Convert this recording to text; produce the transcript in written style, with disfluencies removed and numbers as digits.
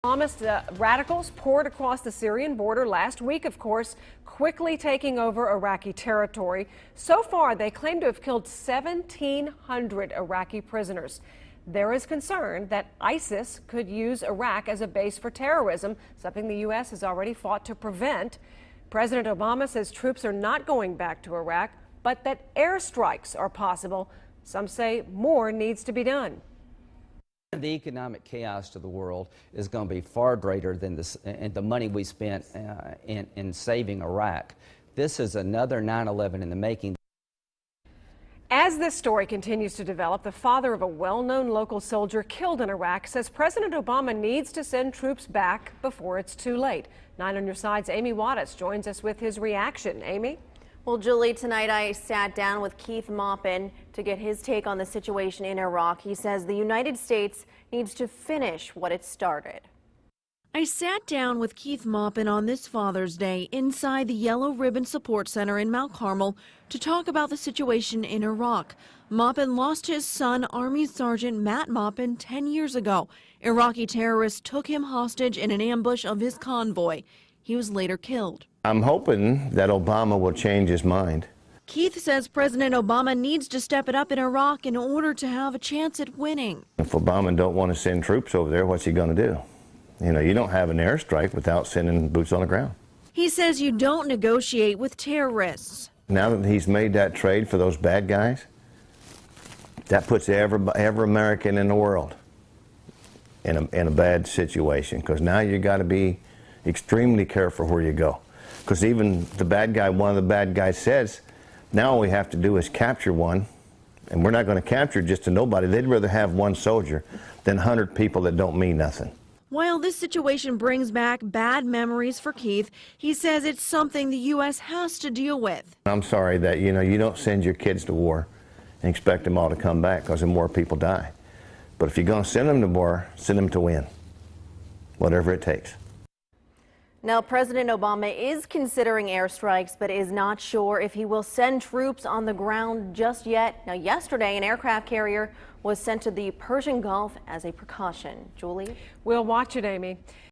Islamist radicals poured across the Syrian border last week, of course, quickly taking over Iraqi territory. So far, they claim to have killed 1,700 Iraqi prisoners. There is concern that ISIS could use Iraq as a base for terrorism, something the U.S. has already fought to prevent. President Obama says troops are not going back to Iraq, but that airstrikes are possible. Some say more needs to be done. The economic chaos to the world is going to be far greater than the money we spent in saving Iraq. This is another 9/11 in the making. As this story continues to develop, the father of a well-known local soldier killed in Iraq says President Obama needs to send troops back before it's too late. 9 on Your Side's Amy Wattis joins us with his reaction. Amy? Well, Julie, tonight I sat down with Keith Maupin to get his take on the situation in Iraq. He says the United States needs to finish what it started. I sat down with Keith Maupin on this Father's Day inside the Yellow Ribbon Support Center in Mount Carmel to talk about the situation in Iraq. Maupin lost his son, Army Sergeant Matt Maupin, 10 years ago. Iraqi terrorists took him hostage in an ambush of his convoy. He was later killed. I'm hoping that Obama will change his mind. Keith says President Obama needs to step it up in Iraq in order to have a chance at winning. If Obama don't want to send troops over there, what's he going to do? You know, you don't have an airstrike without sending boots on the ground. He says you don't negotiate with terrorists. Now that he's made that trade for those bad guys, that puts every American in the world in a bad situation, because now you got to be extremely careful where you go. Because even the bad guy, one of the bad guys says, now all we have to do is capture one, and we're not going to capture just a nobody. They'd rather have one soldier than 100 people that don't mean nothing. While this situation brings back bad memories for Keith, he says it's something the U.S. has to deal with. I'm sorry that, you don't send your kids to war and expect them all to come back, because then more people die. But if you're going to send them to war, send them to win, whatever it takes. Now, President Obama is considering airstrikes, but is not sure if he will send troops on the ground just yet. Now, yesterday, an aircraft carrier was sent to the Persian Gulf as a precaution. Julie? We'll watch it, Amy.